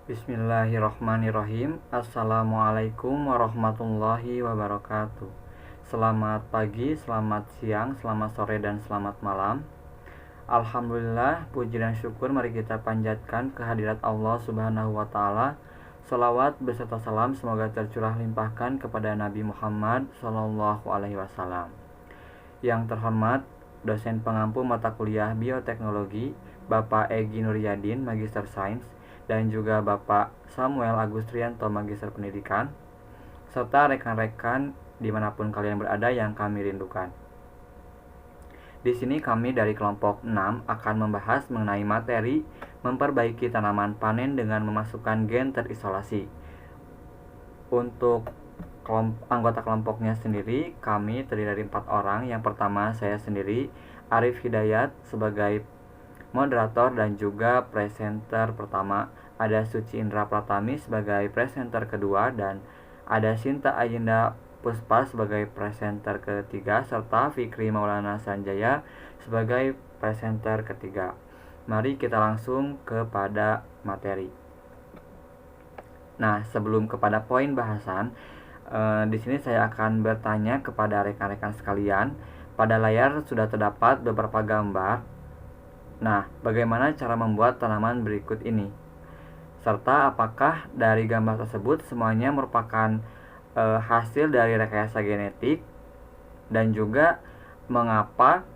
Bismillahirrahmanirrahim. Assalamualaikum warahmatullahi wabarakatuh. Selamat pagi, selamat siang, selamat sore, dan selamat malam. Alhamdulillah, puji dan syukur mari kita panjatkan kehadirat Allah Subhanahu wa Ta'ala. Salawat beserta salam semoga tercurah limpahkan kepada Nabi Muhammad Sallallahu Alaihi Wasallam. Yang terhormat dosen pengampu mata kuliah bioteknologi Bapak Egi Nuryadin, Magister Sains, dan juga Bapak Samuel Agustrianto, Magister Pendidikan, serta rekan-rekan dimanapun kalian berada yang kami rindukan. Di sini kami dari kelompok 6 akan membahas mengenai materi memperbaiki tanaman panen dengan memasukkan gen terisolasi. Untuk anggota kelompoknya sendiri, kami terdiri dari 4 orang. Yang pertama saya sendiri, Arif Hidayat, sebagai moderator dan juga presenter pertama. Ada Suci Indra Pratami sebagai presenter kedua, dan ada Sinta Ayinda Puspa sebagai presenter ketiga, serta Fikri Maulana Sanjaya sebagai presenter ketiga. Mari kita langsung kepada materi. Nah, sebelum kepada poin bahasan, di sini saya akan bertanya kepada rekan-rekan sekalian. Pada layar sudah terdapat beberapa gambar. Nah, bagaimana cara membuat tanaman berikut ini? Serta apakah dari gambar tersebut semuanya merupakan hasil dari rekayasa genetik, dan juga mengapa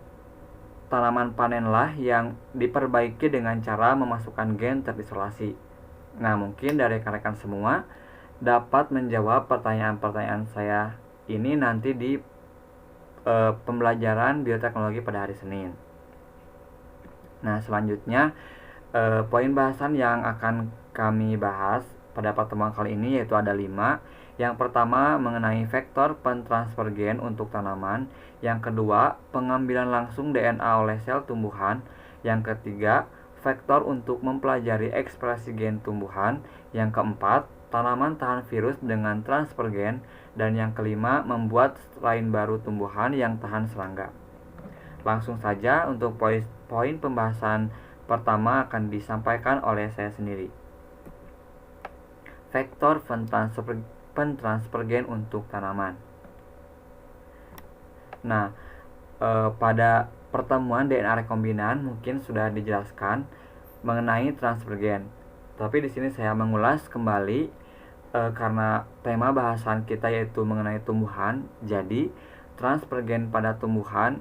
tanaman panenlah yang diperbaiki dengan cara memasukkan gen terisolasi. Nah, mungkin dari rekan-rekan semua dapat menjawab pertanyaan-pertanyaan saya ini nanti di pembelajaran bioteknologi pada hari Senin. Nah, selanjutnya poin bahasan yang akan kami bahas pada pertemuan kali ini yaitu ada 5. Yang pertama mengenai vektor pentransfer gen untuk tanaman. Yang kedua, pengambilan langsung DNA oleh sel tumbuhan. Yang ketiga, vektor untuk mempelajari ekspresi gen tumbuhan. Yang keempat, tanaman tahan virus dengan transfer gen. Dan yang kelima, membuat strain baru tumbuhan yang tahan serangga. Langsung saja untuk poin pembahasan pertama akan disampaikan oleh saya sendiri. Vektor pentransfer gen untuk tanaman. Nah, pada pertemuan DNA rekombinan mungkin sudah dijelaskan mengenai transfer gen. Tapi di sini saya mengulas kembali karena tema bahasan kita yaitu mengenai tumbuhan. Jadi, transfer gen pada tumbuhan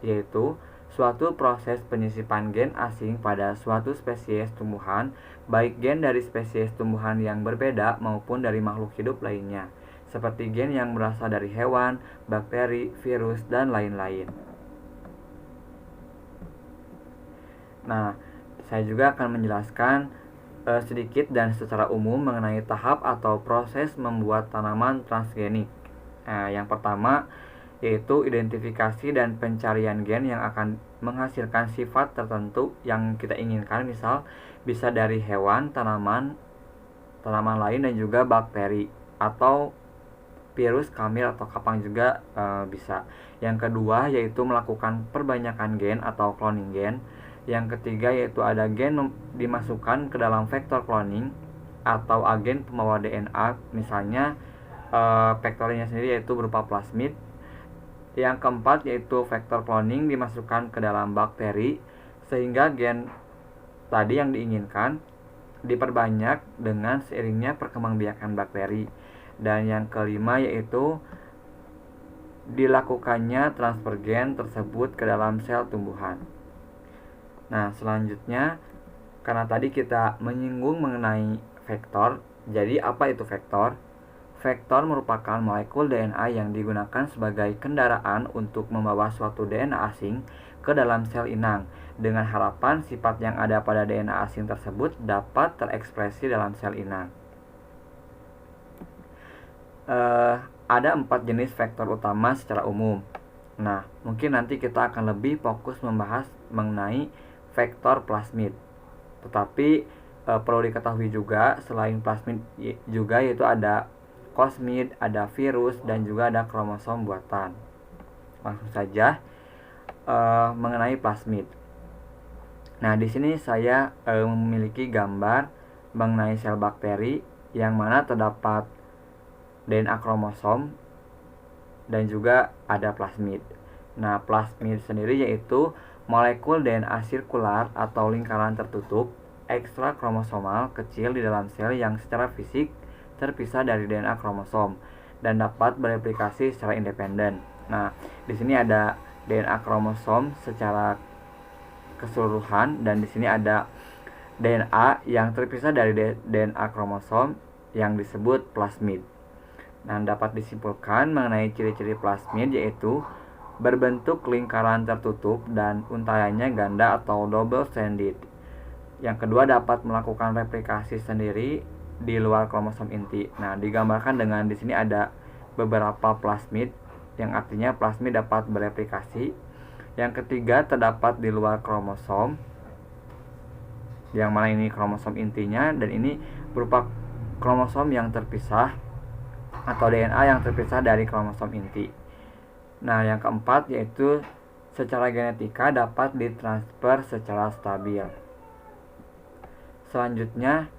yaitu suatu proses penyisipan gen asing pada suatu spesies tumbuhan, baik gen dari spesies tumbuhan yang berbeda maupun dari makhluk hidup lainnya, seperti gen yang berasal dari hewan, bakteri, virus, dan lain-lain. Nah, saya juga akan menjelaskan sedikit dan secara umum mengenai tahap atau proses membuat tanaman transgenik. Yang pertama yaitu identifikasi dan pencarian gen yang akan menghasilkan sifat tertentu yang kita inginkan, misal bisa dari hewan, tanaman lain, dan juga bakteri atau virus, kamil atau kapang juga bisa. Yang kedua yaitu melakukan perbanyakan gen atau cloning gen. Yang ketiga yaitu ada gen dimasukkan ke dalam vektor cloning atau agen pembawa DNA, misalnya vektornya sendiri yaitu berupa plasmid. Yang keempat yaitu vektor cloning dimasukkan ke dalam bakteri sehingga gen tadi yang diinginkan diperbanyak dengan seiringnya perkembangbiakan bakteri. Dan yang kelima yaitu dilakukannya transfer gen tersebut ke dalam sel tumbuhan. Nah, selanjutnya karena tadi kita menyinggung mengenai vektor, jadi apa itu vektor? Vektor merupakan molekul DNA yang digunakan sebagai kendaraan untuk membawa suatu DNA asing ke dalam sel inang, dengan harapan sifat yang ada pada DNA asing tersebut dapat terekspresi dalam sel inang. Ada 4 jenis vektor utama secara umum. Nah, mungkin nanti kita akan lebih fokus membahas mengenai vektor plasmid. Tetapi perlu diketahui juga selain plasmid juga yaitu ada plasmid, ada virus, dan juga ada kromosom buatan. Langsung saja mengenai plasmid. Nah, di sini saya memiliki gambar mengenai sel bakteri yang mana terdapat DNA kromosom dan juga ada plasmid. Nah, plasmid sendiri yaitu molekul DNA sirkular atau lingkaran tertutup ekstra kromosomal kecil di dalam sel yang secara fisik terpisah dari DNA kromosom dan dapat bereplikasi secara independen. Nah, di sini ada DNA kromosom secara keseluruhan dan di sini ada DNA yang terpisah dari DNA kromosom yang disebut plasmid. Nah, dapat disimpulkan mengenai ciri-ciri plasmid yaitu berbentuk lingkaran tertutup dan untaiannya ganda atau double stranded. Yang kedua, dapat melakukan replikasi sendiri di luar kromosom inti. Nah, digambarkan dengan di sini ada beberapa plasmid yang artinya plasmid dapat bereplikasi. Yang ketiga, terdapat di luar kromosom yang mana ini kromosom intinya dan ini berupa kromosom yang terpisah atau DNA yang terpisah dari kromosom inti. Nah, yang keempat yaitu secara genetika dapat ditransfer secara stabil. Selanjutnya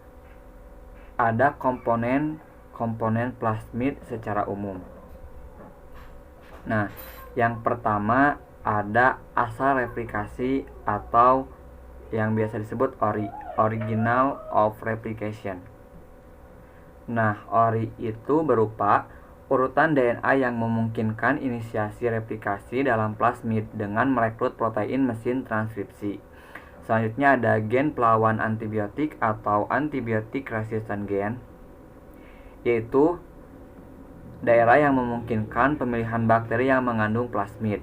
ada komponen plasmid secara umum. Nah, yang pertama ada asal replikasi atau yang biasa disebut original of replication. Nah, ori itu berupa urutan DNA yang memungkinkan inisiasi replikasi dalam plasmid dengan merekrut protein mesin transkripsi. Selanjutnya ada gen pelawan antibiotik atau antibiotik resistant gen, yaitu daerah yang memungkinkan pemilihan bakteri yang mengandung plasmid.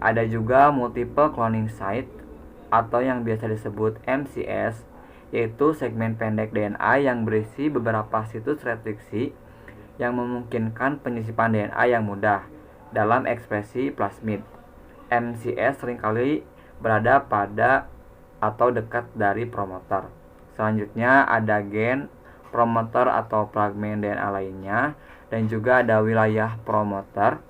Ada juga multiple cloning site atau yang biasa disebut MCS, yaitu segmen pendek DNA yang berisi beberapa situs restriksi yang memungkinkan penyisipan DNA yang mudah dalam ekspresi plasmid. MCS seringkali berada pada atau dekat dari promotor. Selanjutnya ada gen promotor atau fragmen DNA lainnya dan juga ada wilayah promotor.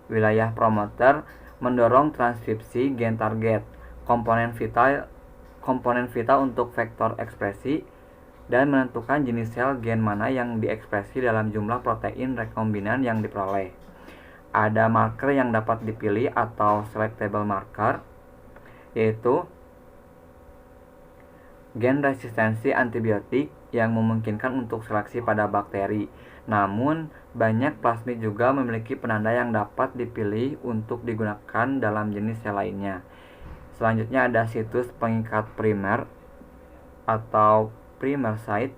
Wilayah promotor mendorong transkripsi gen target, komponen vital untuk vektor ekspresi dan menentukan jenis sel gen mana yang diekspresi dalam jumlah protein rekombinan yang diperoleh. Ada marker yang dapat dipilih atau selectable marker, yaitu gen resistensi antibiotik yang memungkinkan untuk seleksi pada bakteri. Namun, banyak plasmid juga memiliki penanda yang dapat dipilih untuk digunakan dalam jenis sel lainnya. Selanjutnya ada situs pengikat primer atau primer site,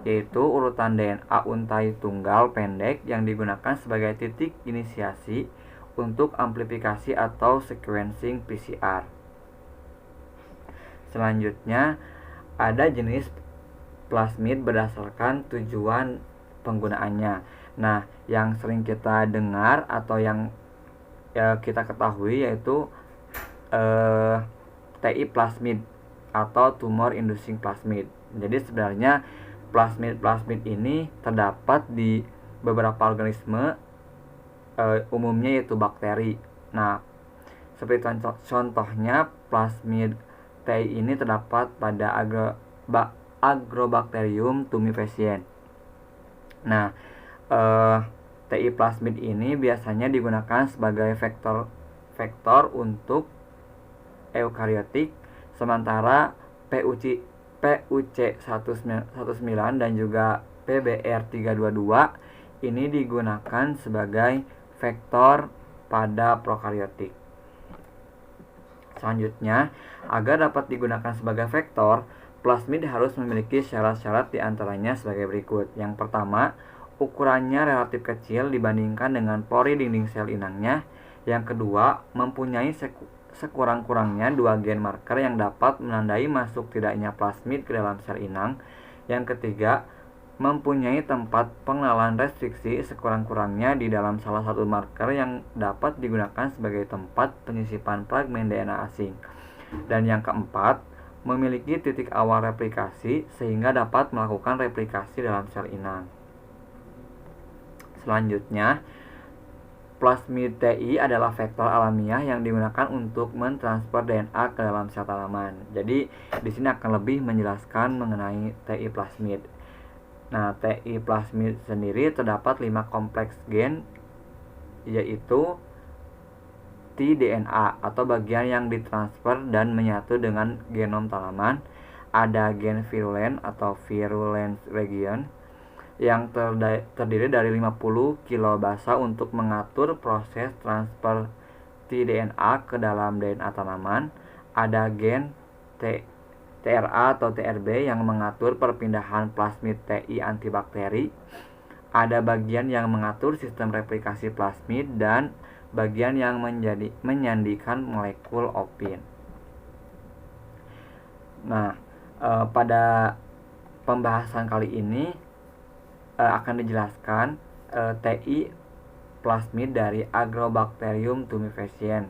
yaitu urutan DNA untai tunggal pendek yang digunakan sebagai titik inisiasi untuk amplifikasi atau sequencing PCR. Selanjutnya ada jenis plasmid berdasarkan tujuan penggunaannya. Nah, yang sering kita dengar atau yang kita ketahui yaitu TI plasmid atau tumor inducing plasmid. Jadi sebenarnya plasmid ini terdapat di beberapa organisme, umumnya yaitu bakteri. Nah, seperti contohnya plasmid TI ini terdapat pada Agrobacterium tumefaciens. Nah, TI plasmid ini biasanya digunakan sebagai vektor untuk eukariotik, sementara PUC19 dan juga PBR322 ini digunakan sebagai vektor pada prokariotik. Selanjutnya, agar dapat digunakan sebagai vektor, plasmid harus memiliki syarat-syarat diantaranya sebagai berikut. Yang pertama, ukurannya relatif kecil dibandingkan dengan pori dinding sel inangnya. Yang kedua, mempunyai sekurang-kurangnya 2 gen marker yang dapat menandai masuk tidaknya plasmid ke dalam sel inang. Yang ketiga, mempunyai tempat pengenalan restriksi sekurang-kurangnya di dalam salah satu marker yang dapat digunakan sebagai tempat penyisipan fragmen DNA asing. Dan yang keempat, memiliki titik awal replikasi sehingga dapat melakukan replikasi dalam sel inang. Selanjutnya, Plasmid TI adalah vektor alamiah yang digunakan untuk mentransfer DNA ke dalam sel tanaman. Jadi di sini akan lebih menjelaskan mengenai TI plasmid. Nah, TI plasmid sendiri terdapat 5 kompleks gen, yaitu tDNA atau bagian yang ditransfer dan menyatu dengan genom tanaman. Ada gen virulen atau virulence region yang terdiri dari 50 kilobasa untuk mengatur proses transfer tDNA ke dalam DNA tanaman. Ada gen TRA atau TRB yang mengatur perpindahan plasmid TI antibakteri. Ada bagian yang mengatur sistem replikasi plasmid dan bagian yang menyandikan molekul opin. Nah, pada pembahasan kali ini akan dijelaskan TI plasmid dari Agrobacterium tumefaciens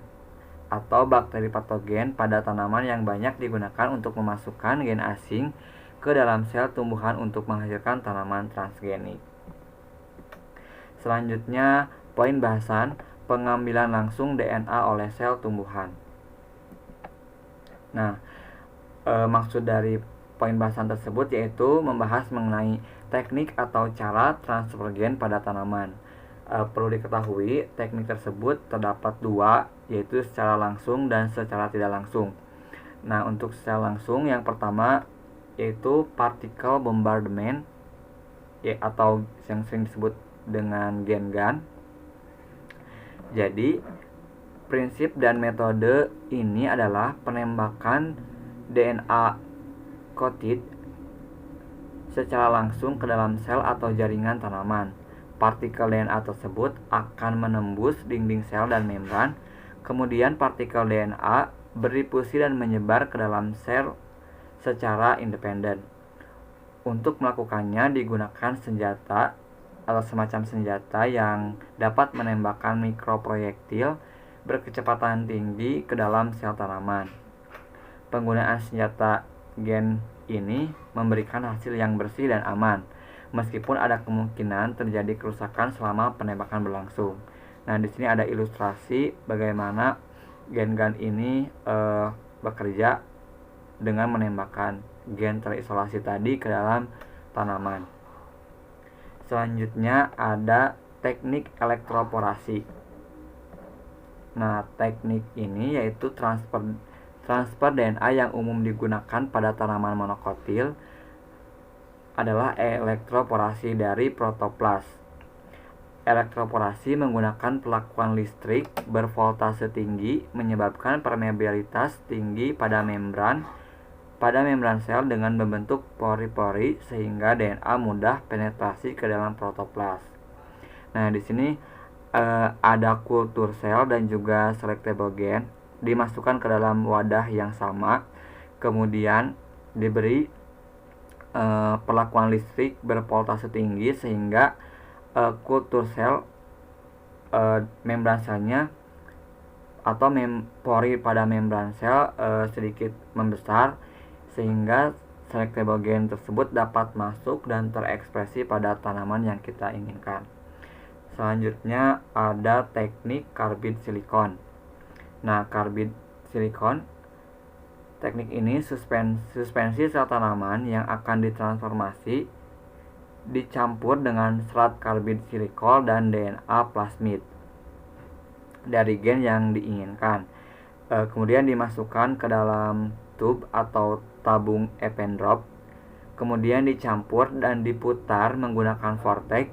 atau bakteri patogen pada tanaman yang banyak digunakan untuk memasukkan gen asing ke dalam sel tumbuhan untuk menghasilkan tanaman transgenik. Selanjutnya, poin bahasan pengambilan langsung DNA oleh sel tumbuhan. Nah, maksud dari poin bahasan tersebut yaitu membahas mengenai teknik atau cara transfer gen pada tanaman. Perlu diketahui, teknik tersebut terdapat dua, yaitu secara langsung dan secara tidak langsung. Nah, untuk secara langsung, yang pertama yaitu particle bombardment, atau yang sering disebut dengan gen gun. Jadi, prinsip dan metode ini adalah penembakan DNA coated secara langsung ke dalam sel atau jaringan tanaman. Partikel DNA tersebut akan menembus dinding sel dan membran. Kemudian partikel DNA berdifusi dan menyebar ke dalam sel secara independen. Untuk melakukannya digunakan senjata atau semacam senjata yang dapat menembakkan mikroproyektil berkecepatan tinggi ke dalam sel tanaman. Penggunaan senjata gen ini memberikan hasil yang bersih dan aman, meskipun ada kemungkinan terjadi kerusakan selama penembakan berlangsung. Nah, di sini ada ilustrasi bagaimana gen gun ini bekerja dengan menembakkan gen terisolasi tadi ke dalam tanaman. Selanjutnya ada teknik elektroporasi. Nah, teknik ini yaitu transfer DNA yang umum digunakan pada tanaman monokotil adalah elektroporasi dari protoplas. Elektroporasi menggunakan pelakuan listrik bervoltase tinggi menyebabkan permeabilitas tinggi pada membran sel dengan membentuk pori-pori sehingga DNA mudah penetrasi ke dalam protoplas. Nah, di sini ada kultur sel dan juga selectable gen dimasukkan ke dalam wadah yang sama, kemudian diberi perlakuan listrik bervoltase tinggi sehingga kultur sel membran selnya atau pori pada membran sel sedikit membesar sehingga selectable gen tersebut dapat masuk dan terekspresi pada tanaman yang kita inginkan. Selanjutnya ada teknik karbid silikon. Nah, karbid silikon, teknik ini suspensi sel tanaman yang akan ditransformasi dicampur dengan serat karbid silikol dan DNA plasmid dari gen yang diinginkan. Kemudian dimasukkan ke dalam tube atau tabung Eppendorf, kemudian dicampur dan diputar menggunakan vortex.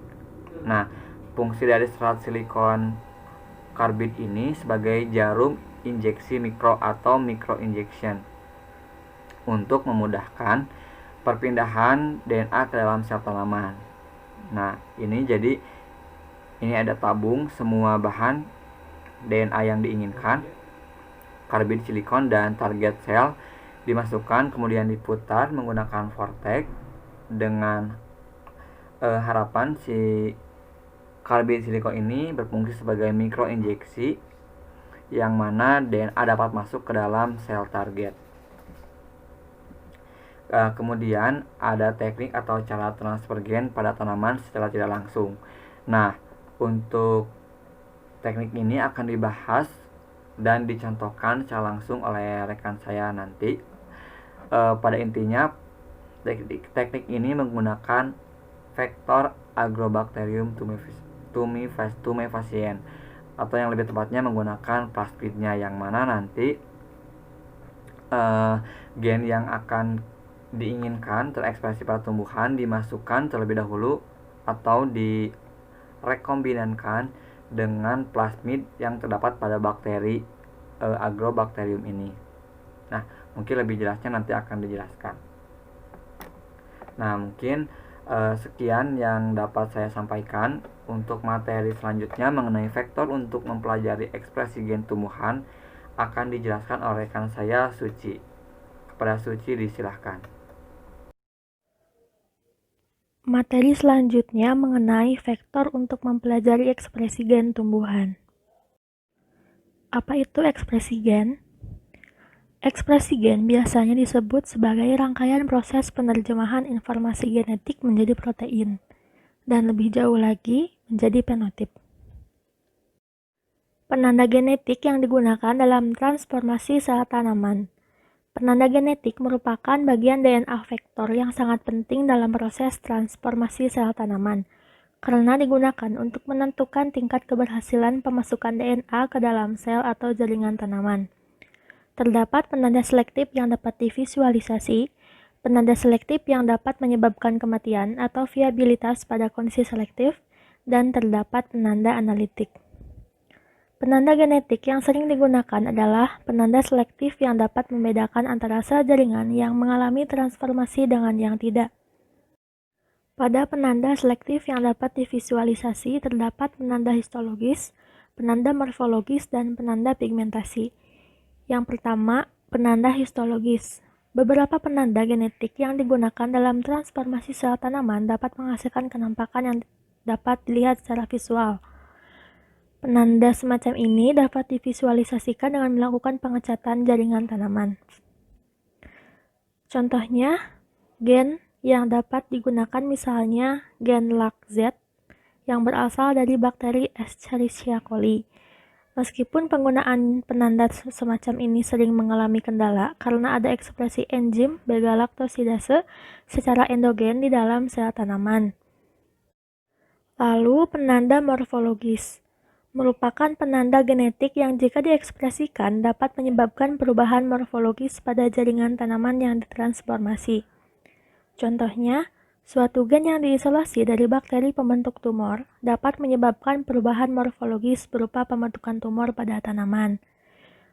Nah, fungsi dari serat silikon karbid ini sebagai jarum injeksi mikro atau microinjection untuk memudahkan perpindahan DNA ke dalam sel tanaman. Nah, ini ada tabung semua bahan DNA yang diinginkan, karbid silikon dan target sel dimasukkan kemudian diputar menggunakan vortex dengan harapan si karbid silikon ini berfungsi sebagai mikroinjeksi yang mana DNA dapat masuk ke dalam sel target. Kemudian ada teknik atau cara transfer gen pada tanaman secara tidak langsung. Nah, untuk Teknik ini akan dibahas dan dicontohkan secara langsung oleh rekan saya nanti. Pada intinya, teknik ini menggunakan vektor Agrobacterium tumefaciens, atau yang lebih tepatnya menggunakan plasmidnya, yang mana nanti gen yang akan diinginkan terekspresi pada tumbuhan dimasukkan terlebih dahulu atau direkombinankan dengan plasmid yang terdapat pada bakteri Agrobacterium ini. Nah, mungkin lebih jelasnya nanti akan dijelaskan. Nah, mungkin sekian yang dapat saya sampaikan. Untuk materi selanjutnya mengenai vektor untuk mempelajari ekspresi gen tumbuhan akan dijelaskan oleh rekan saya, Suci. Kepada Suci disilahkan. Materi selanjutnya mengenai vektor untuk mempelajari ekspresi gen tumbuhan. Apa itu ekspresi gen? Ekspresi gen biasanya disebut sebagai rangkaian proses penerjemahan informasi genetik menjadi protein, dan lebih jauh lagi menjadi fenotip. Penanda genetik yang digunakan dalam transformasi sel tanaman. Penanda genetik merupakan bagian DNA vektor yang sangat penting dalam proses transformasi sel tanaman, karena digunakan untuk menentukan tingkat keberhasilan pemasukan DNA ke dalam sel atau jaringan tanaman. Terdapat penanda selektif yang dapat divisualisasi, penanda selektif yang dapat menyebabkan kematian atau viabilitas pada kondisi selektif, dan terdapat penanda analitik. Penanda genetik yang sering digunakan adalah penanda selektif yang dapat membedakan antara sel jaringan yang mengalami transformasi dengan yang tidak. Pada penanda selektif yang dapat divisualisasi terdapat penanda histologis, penanda morfologis, dan penanda pigmentasi. Yang pertama, penanda histologis. Beberapa penanda genetik yang digunakan dalam transformasi sel tanaman dapat menghasilkan kenampakan yang dapat dilihat secara visual. Penanda semacam ini dapat divisualisasikan dengan melakukan pengecatan jaringan tanaman. Contohnya, gen yang dapat digunakan misalnya gen LAC-Z yang berasal dari bakteri Escherichia coli. Meskipun penggunaan penanda semacam ini sering mengalami kendala karena ada ekspresi enzim beta-laktosidase secara endogen di dalam sel tanaman. Lalu, penanda morfologis merupakan penanda genetik yang jika diekspresikan dapat menyebabkan perubahan morfologis pada jaringan tanaman yang ditransformasi. Contohnya, suatu gen yang diisolasi dari bakteri pembentuk tumor dapat menyebabkan perubahan morfologis berupa pembentukan tumor pada tanaman.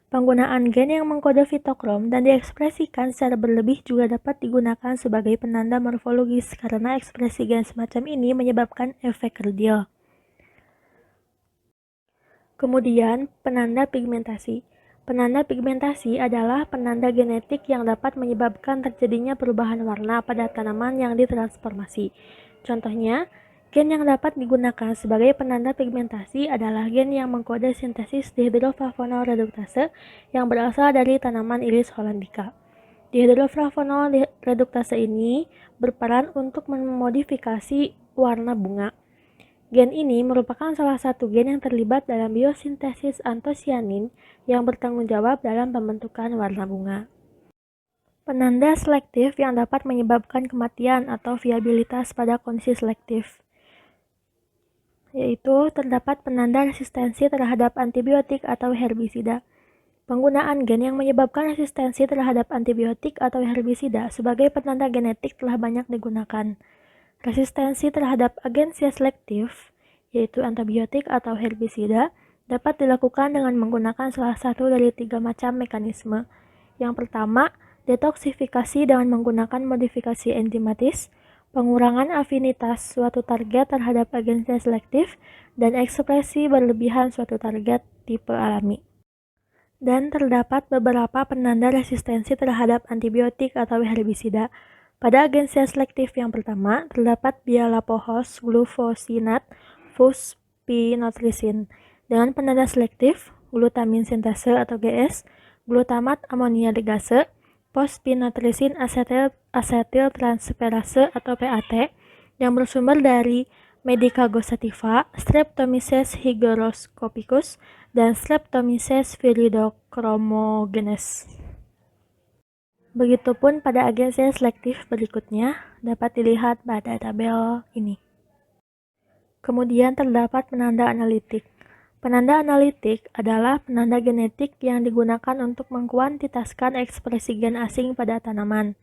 Penggunaan gen yang mengkode fitokrom dan diekspresikan secara berlebih juga dapat digunakan sebagai penanda morfologis karena ekspresi gen semacam ini menyebabkan efek kerdil. Kemudian, penanda pigmentasi. Penanda pigmentasi adalah penanda genetik yang dapat menyebabkan terjadinya perubahan warna pada tanaman yang ditransformasi. Contohnya, gen yang dapat digunakan sebagai penanda pigmentasi adalah gen yang mengkode sintesis dihidroflavonol reduktase yang berasal dari tanaman Iris hollandica. Dihidroflavonol reduktase ini berperan untuk memodifikasi warna bunga. Gen ini merupakan salah satu gen yang terlibat dalam biosintesis antosianin yang bertanggung jawab dalam pembentukan warna bunga. Penanda selektif yang dapat menyebabkan kematian atau viabilitas pada kondisi selektif, yaitu terdapat penanda resistensi terhadap antibiotik atau herbisida. Penggunaan gen yang menyebabkan resistensi terhadap antibiotik atau herbisida sebagai penanda genetik telah banyak digunakan. Resistensi terhadap agensia selektif, yaitu antibiotik atau herbisida, dapat dilakukan dengan menggunakan salah satu dari 3 macam mekanisme. Yang pertama, detoksifikasi dengan menggunakan modifikasi enzimatis, pengurangan afinitas suatu target terhadap agensia selektif, dan ekspresi berlebihan suatu target tipe alami. Dan terdapat beberapa penanda resistensi terhadap antibiotik atau herbisida. Pada agensia selektif yang pertama, terdapat bialapohos glufosinat fuspinotrisin. Dengan penanda selektif, glutamin sintase atau GS, glutamat amonia ligase, pospinotrisin asetil transferase atau PAT, yang bersumber dari Medicago sativa, Streptomyces hygroscopicus, dan Streptomyces viridochromogenes. Begitupun pada agen sel selektif berikutnya dapat dilihat pada tabel ini. Kemudian terdapat penanda analitik. Penanda analitik adalah penanda genetik yang digunakan untuk mengkuantitaskan ekspresi gen asing pada tanaman.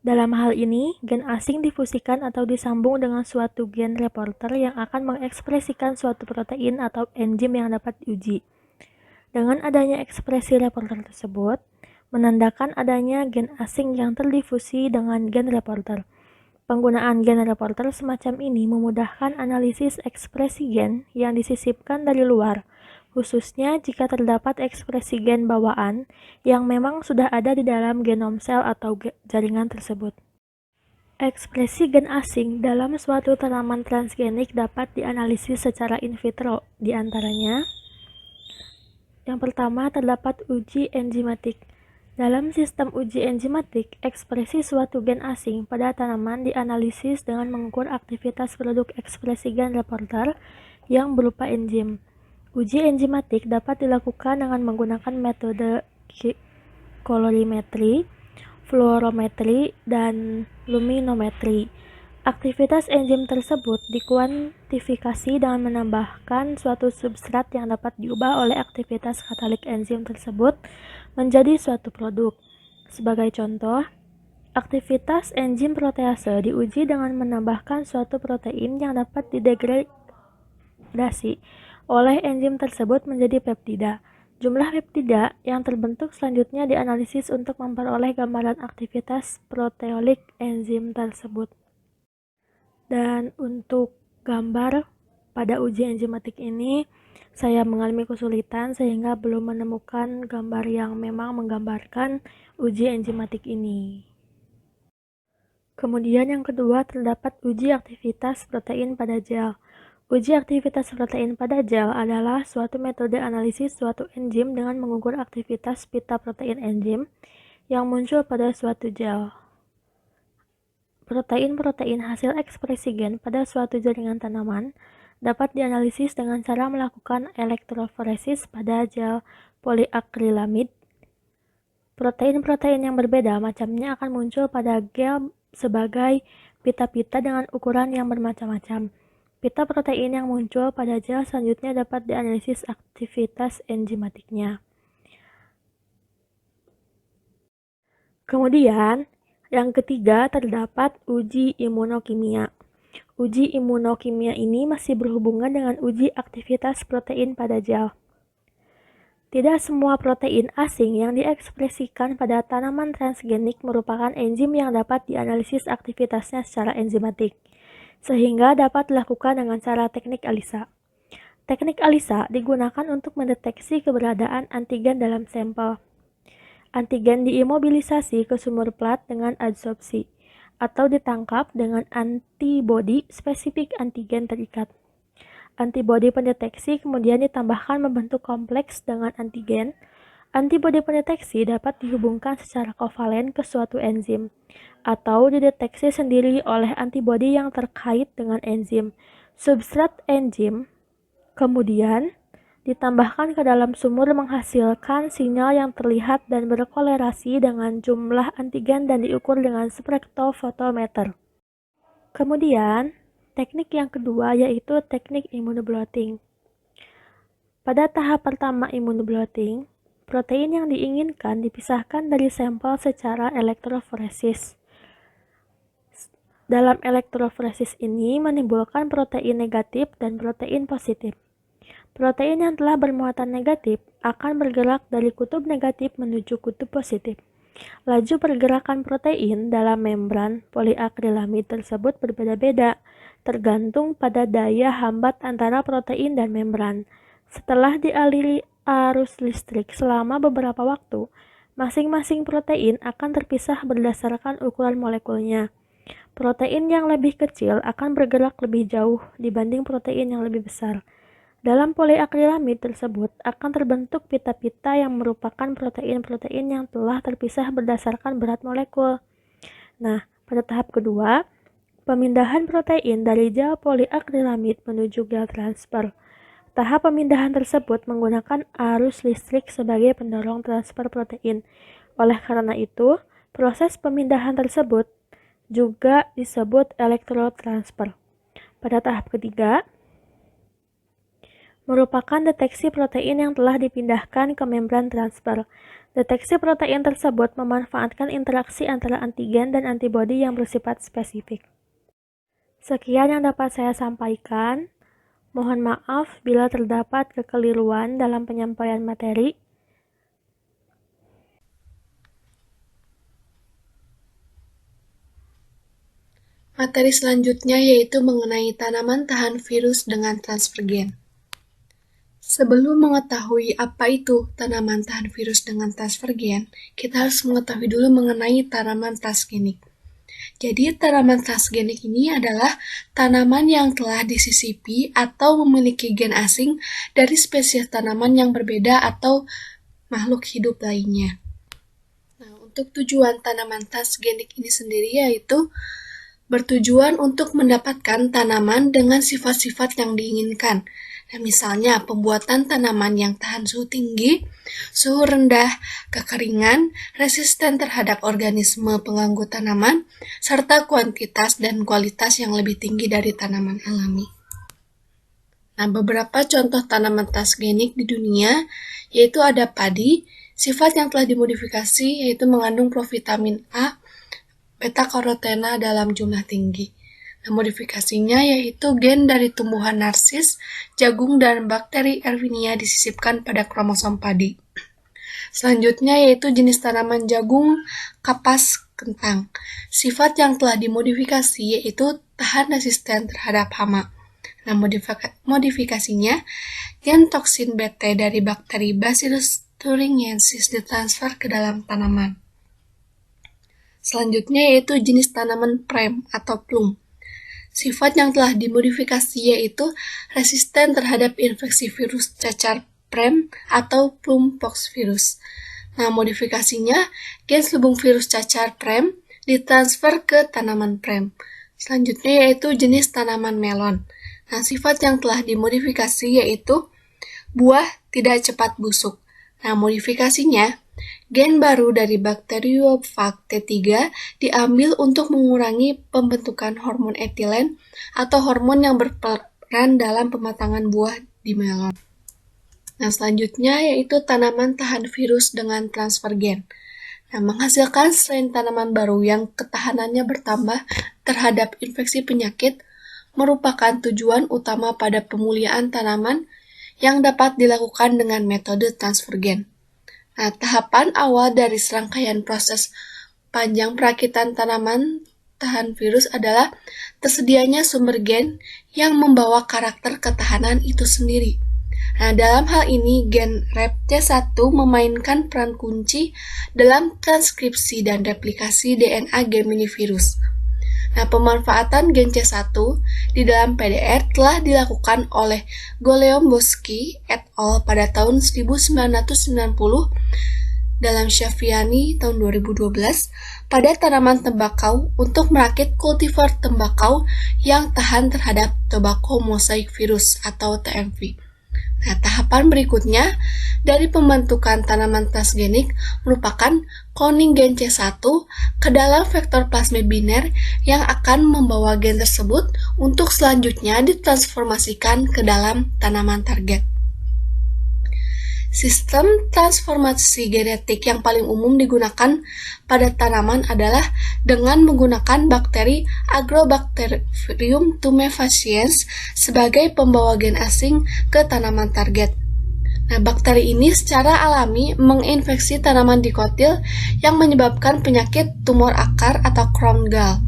Dalam hal ini, gen asing difusikan atau disambung dengan suatu gen reporter yang akan mengekspresikan suatu protein atau enzim yang dapat diuji. Dengan adanya ekspresi reporter tersebut, menandakan adanya gen asing yang terdifusi dengan gen reporter. Penggunaan gen reporter semacam ini memudahkan analisis ekspresi gen yang disisipkan dari luar, khususnya jika terdapat ekspresi gen bawaan yang memang sudah ada di dalam genom sel atau jaringan tersebut. Ekspresi gen asing dalam suatu tanaman transgenik dapat dianalisis secara in vitro, di antaranya yang pertama terdapat uji enzimatik. Dalam sistem uji enzimatik, ekspresi suatu gen asing pada tanaman dianalisis dengan mengukur aktivitas produk ekspresi gen reporter yang berupa enzim. Uji enzimatik dapat dilakukan dengan menggunakan metode kolorimetri, fluorometri, dan luminometri. Aktivitas enzim tersebut dikuantifikasi dengan menambahkan suatu substrat yang dapat diubah oleh aktivitas katalik enzim tersebut menjadi suatu produk. Sebagai contoh, aktivitas enzim protease diuji dengan menambahkan suatu protein yang dapat didegradasi oleh enzim tersebut menjadi peptida. Jumlah peptida yang terbentuk selanjutnya dianalisis untuk memperoleh gambaran aktivitas proteolik enzim tersebut. Dan untuk gambar pada uji enzimatik ini, saya mengalami kesulitan sehingga belum menemukan gambar yang memang menggambarkan uji enzimatik ini. Kemudian yang kedua terdapat uji aktivitas protein pada gel. Uji aktivitas protein pada gel adalah suatu metode analisis suatu enzim dengan mengukur aktivitas pita protein enzim yang muncul pada suatu gel. Protein-protein hasil ekspresi gen pada suatu jaringan tanaman dapat dianalisis dengan cara melakukan elektroforesis pada gel poliakrilamid. Protein-protein yang berbeda macamnya akan muncul pada gel sebagai pita-pita dengan ukuran yang bermacam-macam. Pita protein yang muncul pada gel selanjutnya dapat dianalisis aktivitas enzimatiknya. Kemudian, yang ketiga terdapat uji imunokimia. Uji imunokimia ini masih berhubungan dengan uji aktivitas protein pada gel. Tidak semua protein asing yang diekspresikan pada tanaman transgenik merupakan enzim yang dapat dianalisis aktivitasnya secara enzimatik, sehingga dapat dilakukan dengan cara teknik ELISA. Teknik ELISA digunakan untuk mendeteksi keberadaan antigen dalam sampel. Antigen diimobilisasi ke sumur plat dengan adsorpsi, atau ditangkap dengan antibodi spesifik antigen terikat. Antibodi pendeteksi kemudian ditambahkan membentuk kompleks dengan antigen. Antibodi pendeteksi dapat dihubungkan secara kovalen ke suatu enzim, atau dideteksi sendiri oleh antibodi yang terkait dengan enzim. Substrat enzim kemudian ditambahkan ke dalam sumur menghasilkan sinyal yang terlihat dan berkolerasi dengan jumlah antigen dan diukur dengan spektrofotometer. Kemudian, teknik yang kedua yaitu teknik immunoblotting. Pada tahap pertama immunoblotting, protein yang diinginkan dipisahkan dari sampel secara elektroforesis. Dalam elektroforesis ini menimbulkan protein negatif dan protein positif. Protein yang telah bermuatan negatif akan bergerak dari kutub negatif menuju kutub positif. Laju pergerakan protein dalam membran poliakrilamid tersebut berbeda-beda, tergantung pada daya hambat antara protein dan membran. Setelah dialiri arus listrik selama beberapa waktu, masing-masing protein akan terpisah berdasarkan ukuran molekulnya. Protein yang lebih kecil akan bergerak lebih jauh dibanding protein yang lebih besar. Dalam poliakrilamid tersebut akan terbentuk pita-pita yang merupakan protein-protein yang telah terpisah berdasarkan berat molekul. Nah, pada tahap kedua, pemindahan protein dari gel poliakrilamid menuju gel transfer. Tahap pemindahan tersebut menggunakan arus listrik sebagai pendorong transfer protein. Oleh karena itu, proses pemindahan tersebut juga disebut elektrotransfer. Pada tahap ketiga, merupakan deteksi protein yang telah dipindahkan ke membran transfer. Deteksi protein tersebut memanfaatkan interaksi antara antigen dan antibodi yang bersifat spesifik. Sekian yang dapat saya sampaikan. Mohon maaf bila terdapat kekeliruan dalam penyampaian materi. Materi selanjutnya yaitu mengenai tanaman tahan virus dengan transfer gen. Sebelum mengetahui apa itu tanaman tahan virus dengan transfer gen, kita harus mengetahui dulu mengenai tanaman transgenik. Jadi, tanaman transgenik ini adalah tanaman yang telah disisipi atau memiliki gen asing dari spesies tanaman yang berbeda atau makhluk hidup lainnya. Nah, untuk tujuan tanaman transgenik ini sendiri yaitu bertujuan untuk mendapatkan tanaman dengan sifat-sifat yang diinginkan. Nah, misalnya pembuatan tanaman yang tahan suhu tinggi, suhu rendah, kekeringan, resisten terhadap organisme pengganggu tanaman, serta kuantitas dan kualitas yang lebih tinggi dari tanaman alami. Nah, beberapa contoh tanaman transgenik di dunia yaitu ada padi, sifat yang telah dimodifikasi yaitu mengandung provitamin A, beta-karotena dalam jumlah tinggi. Nah, modifikasinya yaitu gen dari tumbuhan narsis, jagung, dan bakteri Erwinia disisipkan pada kromosom padi. Selanjutnya yaitu jenis tanaman jagung kapas kentang. Sifat yang telah dimodifikasi yaitu tahan resisten terhadap hama. Nah, modifikasinya gen toksin Bt dari bakteri Bacillus thuringiensis ditransfer ke dalam tanaman. Selanjutnya yaitu jenis tanaman prem atau plum. Sifat yang telah dimodifikasi yaitu resisten terhadap infeksi virus cacar prem atau plum pox virus. Nah, modifikasinya gen selubung virus cacar prem ditransfer ke tanaman prem. Selanjutnya yaitu jenis tanaman melon. Nah, sifat yang telah dimodifikasi yaitu buah tidak cepat busuk. Nah, modifikasinya gen baru dari Bacteriophage T3 diambil untuk mengurangi pembentukan hormon etilen atau hormon yang berperan dalam pematangan buah di melon. Nah, selanjutnya yaitu tanaman tahan virus dengan transfer gen. Nah, menghasilkan strain tanaman baru yang ketahanannya bertambah terhadap infeksi penyakit merupakan tujuan utama pada pemulihan tanaman yang dapat dilakukan dengan metode transfer gen. Nah, tahapan awal dari serangkaian proses panjang perakitan tanaman tahan virus adalah tersedianya sumber gen yang membawa karakter ketahanan itu sendiri. Nah, dalam hal ini gen REPT1 memainkan peran kunci dalam transkripsi dan replikasi DNA Gemini virus. Nah, pemanfaatan gen C1 di dalam PDR telah dilakukan oleh Goleombowski et al. Pada tahun 1990 dalam Shafiani tahun 2012 pada tanaman tembakau untuk merakit kultivar tembakau yang tahan terhadap tobacco mosaic virus atau TMV. Nah, tahapan berikutnya dari pembentukan tanaman transgenik merupakan cloning gen C1 ke dalam vektor plasmid biner yang akan membawa gen tersebut untuk selanjutnya ditransformasikan ke dalam tanaman target. Sistem transformasi genetik yang paling umum digunakan pada tanaman adalah dengan menggunakan bakteri Agrobacterium tumefaciens sebagai pembawa gen asing ke tanaman target. Nah, bakteri ini secara alami menginfeksi tanaman dikotil yang menyebabkan penyakit tumor akar atau crown gall.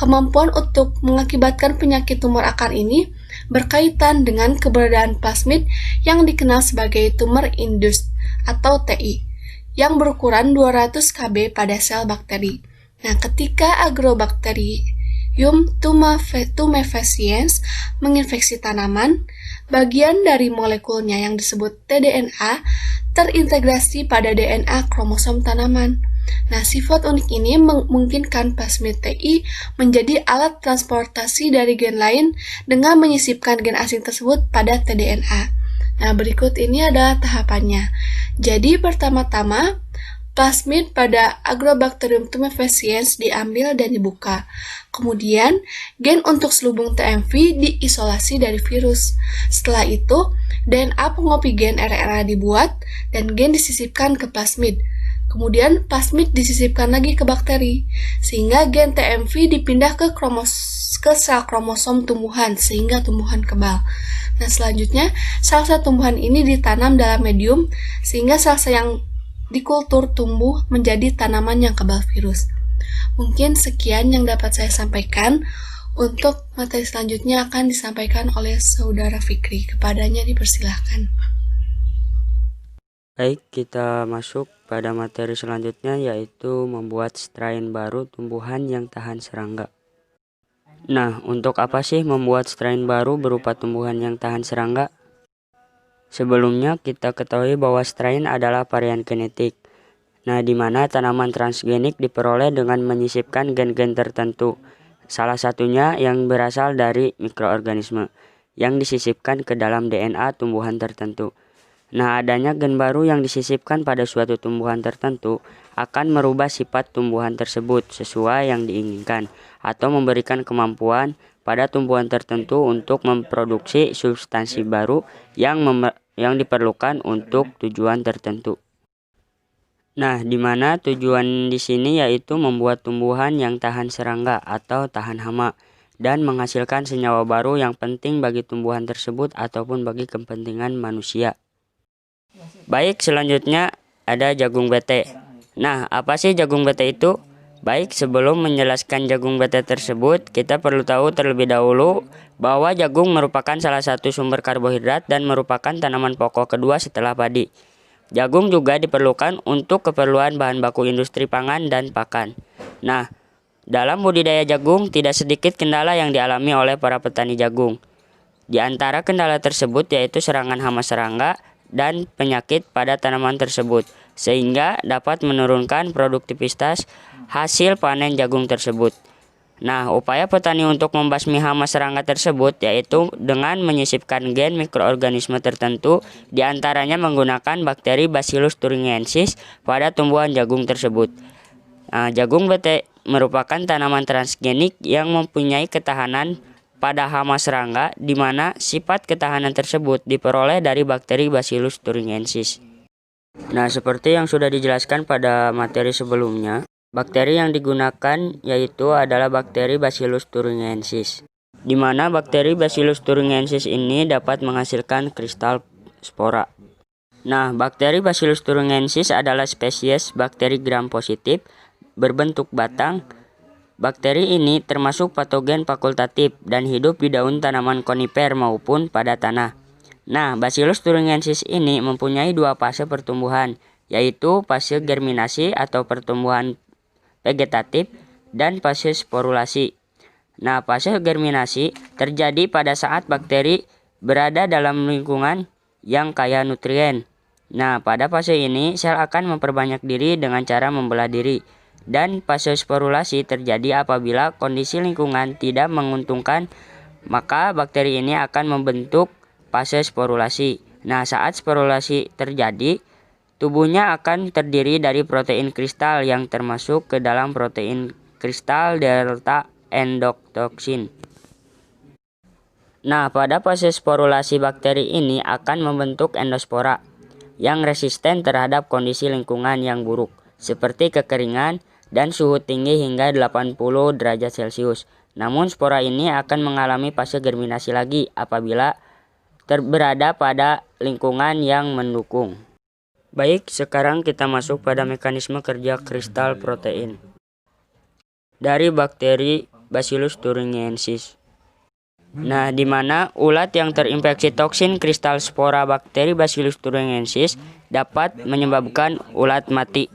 Kemampuan untuk mengakibatkan penyakit tumor akar ini berkaitan dengan keberadaan plasmid yang dikenal sebagai tumor induced atau TI yang berukuran 200 kb pada sel bakteri. Nah, ketika Agrobacterium tumefaciens menginfeksi tanaman, bagian dari molekulnya yang disebut tDNA terintegrasi pada DNA kromosom tanaman. Nah, sifat unik ini memungkinkan plasmid TI menjadi alat transportasi dari gen lain dengan menyisipkan gen asing tersebut pada tDNA. Nah, berikut ini adalah tahapannya. Jadi, pertama-tama, plasmid pada Agrobacterium tumefaciens diambil dan dibuka. Kemudian, gen untuk selubung TMV diisolasi dari virus. Setelah itu, DNA pengopi gen RNA dibuat dan gen disisipkan ke plasmid. Kemudian plasmid disisipkan lagi ke bakteri, sehingga gen TMV dipindah ke sel kromosom tumbuhan, sehingga tumbuhan kebal. Nah, selanjutnya, sel-sel tumbuhan ini ditanam dalam medium, sehingga sel-sel yang dikultur tumbuh menjadi tanaman yang kebal virus. Mungkin sekian yang dapat saya sampaikan. Untuk materi selanjutnya akan disampaikan oleh Saudara Fikri. Kepadanya dipersilahkan. Baik, kita masuk pada materi selanjutnya, yaitu membuat strain baru tumbuhan yang tahan serangga. Nah, untuk apa sih membuat strain baru berupa tumbuhan yang tahan serangga? Sebelumnya kita ketahui bahwa strain adalah varian genetik. Nah, di mana tanaman transgenik diperoleh dengan menyisipkan gen-gen tertentu. Salah satunya yang berasal dari mikroorganisme yang disisipkan ke dalam DNA tumbuhan tertentu. Nah, adanya gen baru yang disisipkan pada suatu tumbuhan tertentu akan merubah sifat tumbuhan tersebut sesuai yang diinginkan atau memberikan kemampuan pada tumbuhan tertentu untuk memproduksi substansi baru yang diperlukan untuk tujuan tertentu. Nah, di mana tujuan di sini yaitu membuat tumbuhan yang tahan serangga atau tahan hama dan menghasilkan senyawa baru yang penting bagi tumbuhan tersebut ataupun bagi kepentingan manusia. Baik, selanjutnya ada jagung bete. Nah, apa sih jagung bete itu? Baik, sebelum menjelaskan jagung bete tersebut, kita perlu tahu terlebih dahulu bahwa jagung merupakan salah satu sumber karbohidrat dan merupakan tanaman pokok kedua setelah padi. Jagung juga diperlukan untuk keperluan bahan baku industri pangan dan pakan. Nah, dalam budidaya jagung tidak sedikit kendala yang dialami oleh para petani jagung. Di antara kendala tersebut yaitu serangan hama serangga dan penyakit pada tanaman tersebut, sehingga dapat menurunkan produktivitas hasil panen jagung tersebut. Nah, upaya petani untuk membasmi hama serangga tersebut yaitu dengan menyisipkan gen mikroorganisme tertentu, diantaranya menggunakan bakteri Bacillus thuringiensis pada tumbuhan jagung tersebut. Nah, jagung bete merupakan tanaman transgenik yang mempunyai ketahanan pada hama serangga, di mana sifat ketahanan tersebut diperoleh dari bakteri Bacillus thuringiensis. Nah, seperti yang sudah dijelaskan pada materi sebelumnya, bakteri yang digunakan yaitu adalah bakteri Bacillus thuringiensis, di mana bakteri Bacillus thuringiensis ini dapat menghasilkan kristal spora. Nah, bakteri Bacillus thuringiensis adalah spesies bakteri gram positif berbentuk batang. Bakteri ini termasuk patogen fakultatif dan hidup di daun tanaman konifer maupun pada tanah. Nah, Bacillus thuringiensis ini mempunyai dua fase pertumbuhan, yaitu fase germinasi atau pertumbuhan vegetatif dan fase sporulasi. Nah, fase germinasi terjadi pada saat bakteri berada dalam lingkungan yang kaya nutrien. Nah, pada fase ini sel akan memperbanyak diri dengan cara membelah diri. Dan fase sporulasi terjadi apabila kondisi lingkungan tidak menguntungkan, maka bakteri ini akan membentuk fase sporulasi. Nah, saat sporulasi terjadi, tubuhnya akan terdiri dari protein kristal yang termasuk ke dalam protein kristal delta endotoksin. Nah, pada fase sporulasi bakteri ini akan membentuk endospora yang resisten terhadap kondisi lingkungan yang buruk, seperti kekeringan dan suhu tinggi hingga 80 derajat Celcius. Namun spora ini akan mengalami fase germinasi lagi apabila berada pada lingkungan yang mendukung. Baik, sekarang kita masuk pada mekanisme kerja kristal protein dari bakteri Bacillus thuringiensis. Nah, di mana ulat yang terinfeksi toksin kristal spora bakteri Bacillus thuringiensis dapat menyebabkan ulat mati.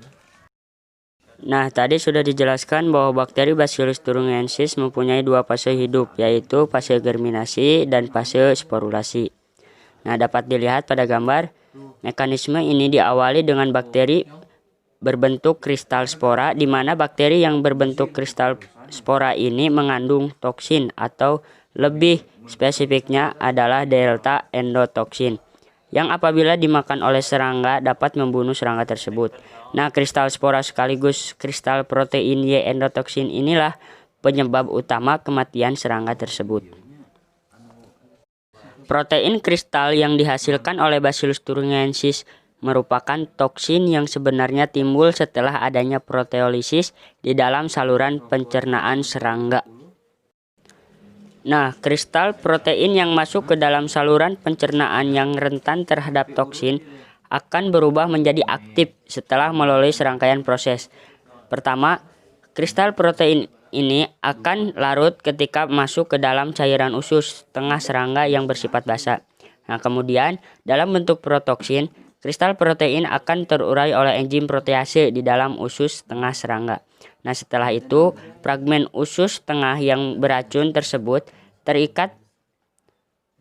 Nah, tadi sudah dijelaskan bahwa bakteri Bacillus thuringiensis mempunyai dua fase hidup, yaitu fase germinasi dan fase sporulasi. Nah, dapat dilihat pada gambar, mekanisme ini diawali dengan bakteri berbentuk kristal spora, di mana bakteri yang berbentuk kristal spora ini mengandung toksin atau lebih spesifiknya adalah delta endotoksin yang apabila dimakan oleh serangga dapat membunuh serangga tersebut. Nah, kristal spora sekaligus kristal protein Y endotoksin inilah penyebab utama kematian serangga tersebut. Protein kristal yang dihasilkan oleh Bacillus thuringiensis merupakan toksin yang sebenarnya timbul setelah adanya proteolisis di dalam saluran pencernaan serangga. Nah, kristal protein yang masuk ke dalam saluran pencernaan yang rentan terhadap toksin akan berubah menjadi aktif setelah melalui serangkaian proses. Pertama, kristal protein ini akan larut ketika masuk ke dalam cairan usus tengah serangga yang bersifat basah. Nah, kemudian dalam bentuk protoksin, kristal protein akan terurai oleh enzim protease di dalam usus tengah serangga. Nah, setelah itu fragmen usus tengah yang beracun tersebut terikat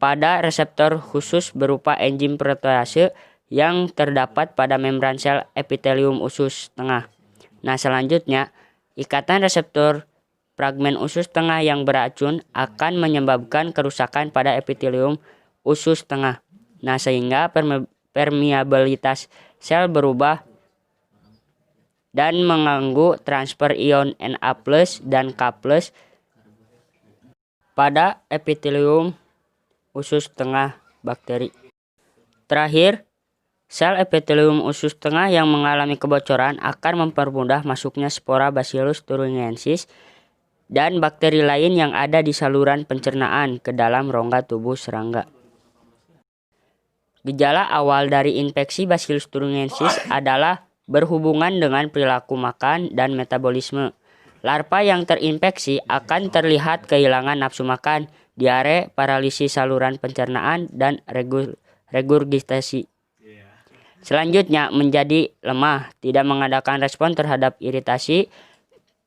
pada reseptor khusus berupa enzim protease yang terdapat pada membran sel epitelium usus tengah. Nah, selanjutnya ikatan reseptor fragmen usus tengah yang beracun akan menyebabkan kerusakan pada epitelium usus tengah. Nah, sehingga permeabilitas sel berubah dan mengganggu transfer ion Na+ dan K+ pada epitelium usus tengah bakteri. Terakhir, sel epitelium usus tengah yang mengalami kebocoran akan mempermudah masuknya spora Bacillus thuringiensis dan bakteri lain yang ada di saluran pencernaan ke dalam rongga tubuh serangga. Gejala awal dari infeksi Bacillus thuringiensis adalah berhubungan dengan perilaku makan dan metabolisme. Larva yang terinfeksi akan terlihat kehilangan nafsu makan, diare, paralisis saluran pencernaan, dan regurgitasi. Selanjutnya menjadi lemah, tidak mengadakan respon terhadap iritasi,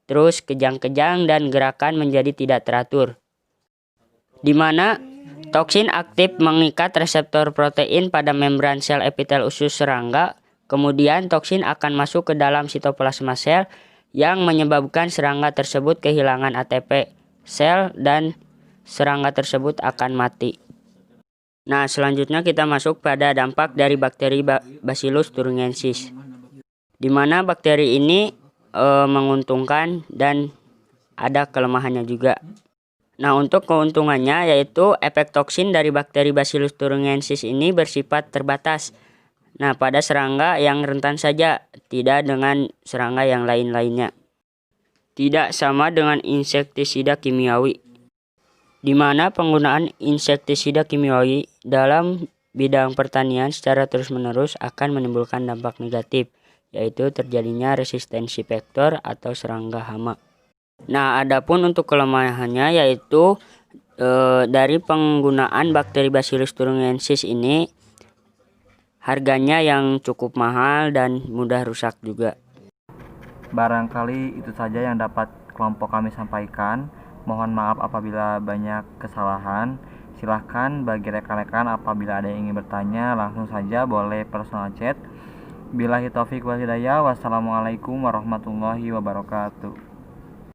terus kejang-kejang dan gerakan menjadi tidak teratur. Di mana toksin aktif mengikat reseptor protein pada membran sel epitel usus serangga, kemudian toksin akan masuk ke dalam sitoplasma sel yang menyebabkan serangga tersebut kehilangan ATP sel dan serangga tersebut akan mati. Nah, selanjutnya kita masuk pada dampak dari bakteri Bacillus thuringiensis, di mana bakteri ini menguntungkan dan ada kelemahannya juga. Nah, untuk keuntungannya yaitu efek toksin dari bakteri Bacillus thuringiensis ini bersifat terbatas. Nah, pada serangga yang rentan saja, tidak dengan serangga yang lain-lainnya. Tidak sama dengan insektisida kimiawi, di mana penggunaan insektisida kimiawi dalam bidang pertanian secara terus-menerus akan menimbulkan dampak negatif, yaitu terjadinya resistensi vektor atau serangga hama. Nah, adapun untuk kelemahannya yaitu dari penggunaan bakteri Bacillus thuringiensis ini harganya yang cukup mahal dan mudah rusak juga. Barangkali itu saja yang dapat kelompok kami sampaikan. Mohon maaf apabila banyak kesalahan. Silahkan bagi rekan-rekan apabila ada yang ingin bertanya langsung saja boleh personal chat. Billahi taufiq wal hidayah. Wassalamualaikum warahmatullahi wabarakatuh.